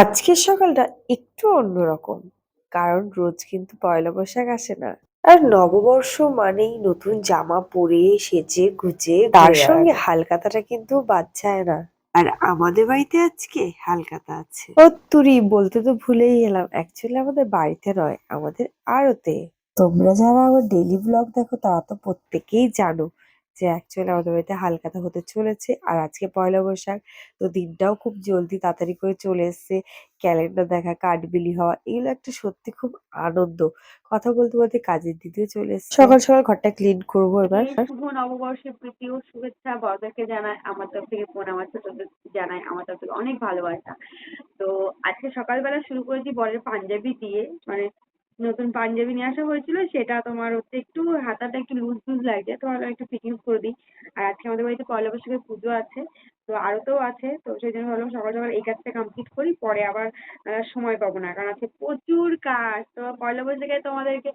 আজকের সকালটা একটু অন্যরকম। কারণ রোজ কিন্তু পয়লা বৈশাখ আসে না। আর নববর্ষ মানেই নতুন জামা পরে সেজে গুজে তার সঙ্গে হালখাতাটা কিন্তু বাদ যায় না। আর আমাদের বাড়িতে আজকে হালখাতা আছে। ও তুরি বলতে তো ভুলেই গেলাম, অ্যাকচুয়ালি আমাদের বাড়িতে নয়, আমাদের আড়তে। তোমরা যারা আমার ডেইলি ব্লগ দেখো তারা তো প্রত্যেকেই জানো যে অ্যাকচুয়ালি আমাদের বাড়িতে হালখাতা হতে চলেছে। আর আজকে পয়লা বৈশাখ, তো দিনটাও খুব জলদি তাড়াতাড়ি করে চলে এসেছে। ক্যালেন্ডার দেখা, কাঠবিলি হওয়া, এগুলো একটা সত্যি খুব আনন্দ। কথা বলতে বলতে কাজের দিকেও চলে এসেছে। সকাল সকাল ঘরটা ক্লিন করবো এবার। শুভ নববর্ষের প্রীতি ও শুভেচ্ছা বড়দেরকে জানাই আমার তরফ থেকে, বোন আমার ছোটদের জানাই আমার তরফ থেকে অনেক ভালোবাসা। তো আজকে সকালবেলা শুরু করেছি বরের পাঞ্জাবি দিয়ে, মানে নতুন পাঞ্জাবি নিয়ে আসা হয়েছিল, সেটা তোমার হচ্ছে একটু হাতাটা একটু লুজ লুজ লাগছে, তো ভাবলাম একটু ফিটিংস করে দিই। আর আজকে আমাদের বাড়িতে পয়লা বৈশাখের পুজো আছে, তো আরতেও আছে, তো সেই জন্য ভাবলাম সকাল সকাল এই কাজটা কমপ্লিট করি, পরে আবার সময় পাবো না, কারণ আজকে প্রচুর কাজ। তো পয়লা বৈশাখে তোমাদেরকে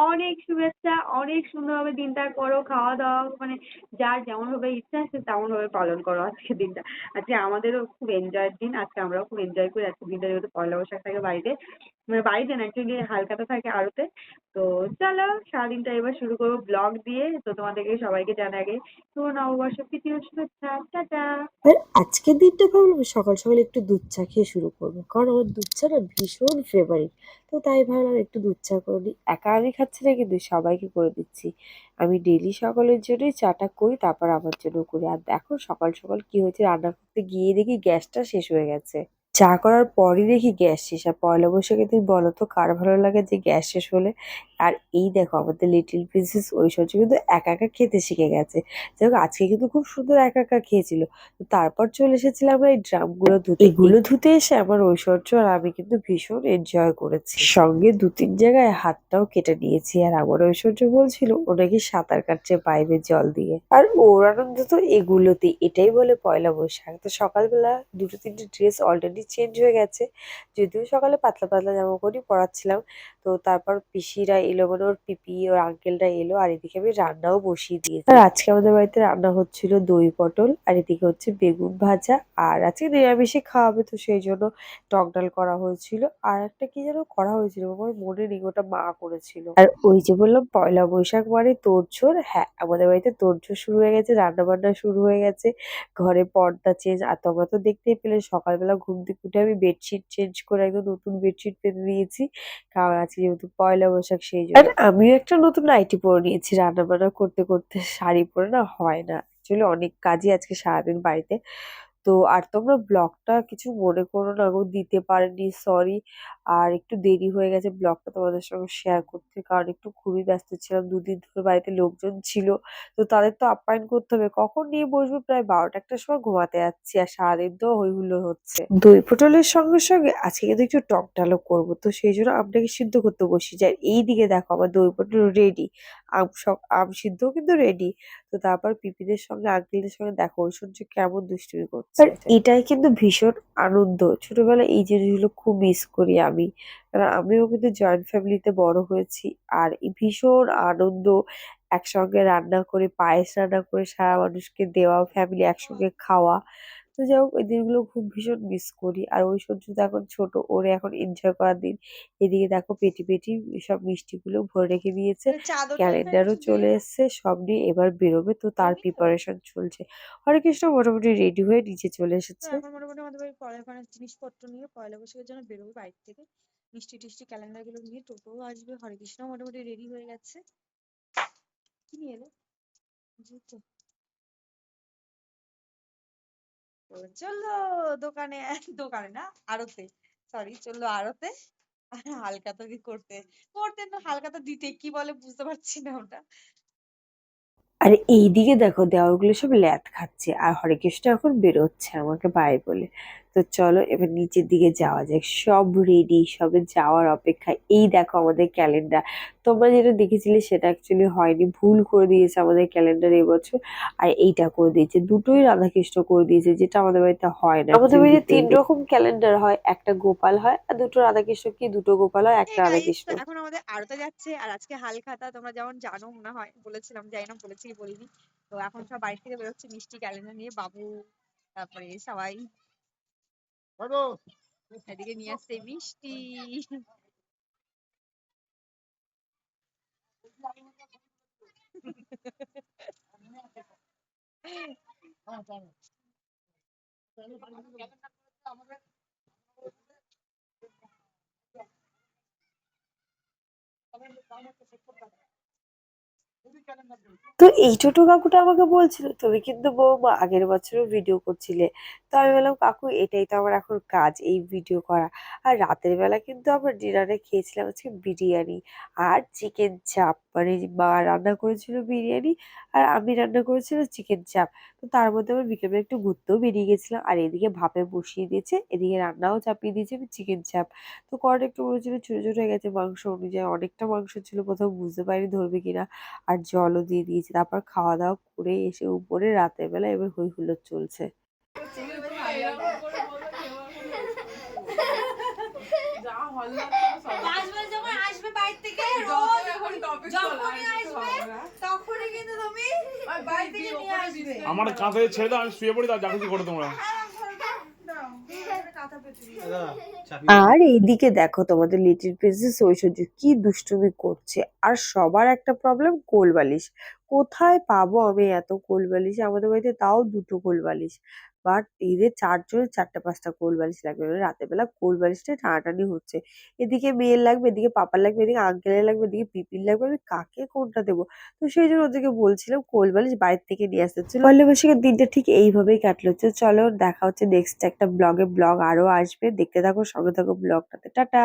অনেক শুভেচ্ছা, অনেক সুন্দরভাবে দিনটা করো, খাওয়া দাওয়া মানে যার যেমন ভাবে ইচ্ছা সে তেমন ভাবে পালন করো আজকের দিনটা। আজকে আমাদেরও খুব এনজয়ের দিন, আজকে আমরাও খুব এনজয় করি আজকের দিনটা, যেহেতু পয়লা বৈশাখ থাকে বাড়িতে, মানে বাড়িতে না অ্যাকচুয়ালি হালখাতা থাকে আড়তে। তো চলো সারাদিনটা এবার শুরু করবো ব্লগ দিয়ে। তো তোমাদেরকে সবাইকে জানাই আগে শুভ নববর্ষ প্রীতি ও শুভেচ্ছা, টাটা। আর আজকের দিনটা ভাবলাম সকাল সকাল একটু দুধ চা খেয়ে শুরু করবো, কারণ আমার দুধ চা না ভীষণ ফেভারিট। তো তাই ভাবলাম একটু দুধ চা করে নিই। একা আমি খাচ্ছি না কিন্তু, সবাইকে করে দিচ্ছি। আমি ডেইলি সকালের জন্যই চাটা করি, তারপর আমার জন্য করি। আর দেখো সকাল সকাল কি হয়েছে, রান্না করতে গিয়ে দেখি গ্যাসটা শেষ হয়ে গেছে। চা করার পরই দেখি গ্যাস শেষ। আর পয়লা বৈশাখে তুমি বলো তো কার ভালো লাগে যে গ্যাস শেষ হলে। আর এই দেখো আমাদের লিটিল প্রিন্সেস ঐশ্বর্য কিন্তু একা একা খেতে শিখে গেছে। যাই হোক আজকে কিন্তু খুব সুন্দর একা একা খেয়েছিল। তো তারপর চলে এসেছিলাম আমরা এই ড্রামগুলো ধুতে। এগুলো ধুতে এসে আমার ঐশ্বর্য আর আমি কিন্তু ভীষণ এনজয় করেছি। সঙ্গে দু তিন জায়গায় হাতটাও কেটে নিয়েছি। আর আমার ঐশ্বর্য বলছিল ও নাকি সাঁতার কাটছে পাইপের জল দিয়ে। আর ওর আনন্দ তো এগুলোতে, এটাই বলে পয়লা বৈশাখ। তো সকালবেলা দুটো তিনটে ড্রেস অলরেডি চেঞ্জ হয়ে গেছে, যদিও সকালে পাতলা পাতলা জামা কাপড়ই পরাচ্ছিলাম। তো তারপর পিসিরা এলো, মানে ওর পিপি ওর আঙ্কেলটা এলো, আর এদিকে আমি রান্নাও বসিয়ে দিয়েছি। আর আজকে আমাদের বাড়িতে রান্না হচ্ছিল দই পটল, আর এদিকে হচ্ছে বেগুন ভাজা। আর আজকে নিরামিষে খাওয়াবে, তো সেই জন্য টক ডাল করা হয়েছিল। আর একটা কি যেন করা হয়েছিল, আমার মনে নেই, ওটা মা করেছিল। আর ওই যে বললাম পয়লা বৈশাখ মানে তোড়জোড়, হ্যাঁ আমাদের বাড়িতে তোড়জোড় শুরু হয়ে গেছে, রান্না বান্না শুরু হয়ে গেছে। ঘরে পর্দা চেঞ্জ, আর তোমরা তো দেখতেই পেলে সকালবেলা ঘুম থেকে উঠে আমি বেডশিট চেঞ্জ করে একদম নতুন বেডশিট পেতে দিয়েছি, কারণ আজকে যেহেতু পয়লা বৈশাখ সেই জন্য। আর আমিও একটা নতুন নাইটি পরে নিয়েছি, রান্না বান্না করতে করতে। শাড়ি পরে না হয় না, অ্যাকচুয়ালি অনেক কাজই আজকে সারাদিন বাড়িতে। তো আর তোমরা ব্লগটা কিছু মনে করো না গো, দিতে পারিনি, সরি। আর একটু দেরি হয়ে গেছে ব্লগটা তোমাদের সঙ্গে শেয়ার করতে, কারণ একটু খুবই ব্যস্ত ছিলাম। দুদিন ধরে বাড়িতে লোকজন ছিল, তো তাদের তো আপ্যায়ন করতে হবে। কখন নিয়ে বসবো, প্রায় ১২টা ১টার সময় ঘুমাতে যাচ্ছি, আর সারাদিন তো হই হুল্লোড় হচ্ছে। দই পটলের সঙ্গে সঙ্গে আজকে কিন্তু একটু টক ডালও করবো, তো সেই জন্য আমটাকে সিদ্ধ করতে বসি যায়। এইদিকে দেখো আমার দই পটল রেডি, আম সিদ্ধও কিন্তু রেডি। তো তারপর পিপিদের সঙ্গে আঙ্কেলদের সঙ্গে দেখো ঐশ্বর্য কেমন দুষ্টুমি করছে। আর এটাই কিন্তু ভীষণ আনন্দ। ছোটবেলায় এই জিনিসগুলো খুব মিস করি আমি, কারণ আমিও কিন্তু জয়েন্ট ফ্যামিলিতে বড় হয়েছি। আর এই ভীষণ আনন্দ, একসঙ্গে রান্না করে, পায়েস রান্না করে সারা মানুষকে দেওয়া, ফ্যামিলি একসঙ্গে খাওয়া। তো যাই হোক ওই দিনগুলো খুব ভীষণ মিস করি। আর ঐশ্বর্য তো এখন ছোট, ওরে এখন এনজয় করার দিন। এদিকে দেখো পেটি পেটি সব মিষ্টিগুলো ভরে রেখে দিয়েছে, চাদর টাইপের ক্যালেন্ডারও কিছু দিয়ে চলে এসেছে, সব নিয়ে এবার বেরোবে, তো তার দিবি তো। প্রিপারেশন চলছে। হরে কৃষ্ণ মোটামুটি রেডি হয়ে নিচে চলে তো এসেছে। এখন মোটামুটি আমাদের বাড়ির পরের ঘরের জিনিসপত্র নিয়ে পয়লা বৈশাখের জন্য বেরোবো বাড়ি থেকে, মিষ্টি টিষ্টি ক্যালেন্ডার গুলো নিয়ে। টোটোও আসবে, হরে কৃষ্ণ মোটামুটি রেডি হয়ে গেছে। কি নিয়ে এলো? জুতো। তো চললো দোকানে, দোকানে না আড়তে, সরি চললো আড়তে হালখাতা করতে, করতে না হালখাতা দিতে, কি বলে বুঝতে পারছি না ওটা। আর এইদিকে দেখো দেওরগুলো সব ল্যাদ খাচ্ছে, আর হরেকৃষ্ণ এখন বেরোচ্ছে আমাকে বাই বলে। তো চলো এবার নিচের দিকে যাওয়া যাক, সব রেডি, সবে যাওয়ার অপেক্ষা। এই দেখো আমাদের ক্যালেন্ডার, তোমরা যেটা দেখেছিলে সেটা অ্যাকচুয়ালি হয়নি, ভুল করে দিয়েছে আমাদের ক্যালেন্ডার এবছর। আর এইটা করে দিয়েছে, দুটোই রাধাকৃষ্ণ করে দিয়েছে, যেটা আমাদের বাড়িতে হয় না। আমাদের বাড়িতে 3 রকম ক্যালেন্ডার হয়, একটা গোপাল হয়, আর দুটো রাধাকৃষ্ণ, কি দুটো গোপাল হয় একটা গাইস, রাধাকৃষ্ণ। তো এখন আমাদের আড়তে যাচ্ছে, আর আজকে হালখাতা তোমরা যেমন জানো মনে হয়, বলেছিলাম, জানি না বলেছি কি বলিনি। তো এখন সব বাড়ি থেকে বেরোচ্ছে মিষ্টি ক্যালেন্ডার নিয়ে, বাবু তারপরে সবাই। এদিকে নিয়ে আসছে মিষ্টি। তো এই ছোট কাকুটা আমাকে বলছিল তুমি কিন্তু বৌমা আগের বছরও ভিডিও করছিলে। তো আমি বললাম কাকু এটাই তো আমার এখন কাজ, এই ভিডিও করা। আর রাতের বেলা কিন্তু আমরা ডিনারে খেয়েছিলাম আজকে বিরিয়ানি আর চিকেন চাপ, মানে মা রান্না করেছিল বিরিয়ানি আর আমি রান্না করেছিলাম চিকেন চাপ। তো তার মধ্যে আবার বিকেলবেলা একটু ঘুরতেও বেরিয়ে গেছিলাম, আর এদিকে ভাপে বসিয়ে দিয়েছে, এদিকে রান্নাও চাপিয়ে দিয়েছে চিকেন চাপ। তো কড়াটা একটু মনে হচ্ছিল ছোট ছোট হয়ে গেছে মাংস অনুযায়ী, অনেকটা মাংস ছিল, প্রথম বুঝতে পারিনি ধরবে কিনা। আর জলও দিয়ে দিয়েছি। তারপর খাওয়া দাওয়া করে এসে উপরে রাতের বেলা এবার হই হুল্লোড় চলছে। আমার কাঁধে ছেড়ে দাও, আমি শুয়ে পড়ি, তার যা কিছু করো তোমরা। আর এইদিকে দেখো তোমাদের লিটিল প্রিন্সেস ঐশ্বর্য কি দুষ্টুমি করছে। আর সবার একটা প্রবলেম, কোল বালিশ। কোথায় পাবো আমি এত কোল বালিশ? আমাদের বাড়িতে তাও দুটো কোল বালিশ, বাট এদের চারজনের চারটে পাঁচটা কোল বালিশ লাগবে। মানে রাতের বেলা কোল বালিশটা টানাটানি হচ্ছে। এদিকে মেয়ের লাগবে, এদিকে পাপার লাগবে, এদিকে আঙ্কেলের লাগবে, এদিকে পিপির লাগবে, আমি কাকে কোনটা দেবো? তো সেই জন্য ওদেরকে বলছিলাম কোল বালিশ বাইরে থেকে নিয়ে আসতে। পয়লা বৈশাখের দিনটা ঠিক এইভাবেই কাটলো। তো চলো দেখা হচ্ছে নেক্সট একটা ব্লগে। ব্লগ আরো আসবে, দেখতে থাকো, সঙ্গে থাকো ব্লগটাতে। টাটা।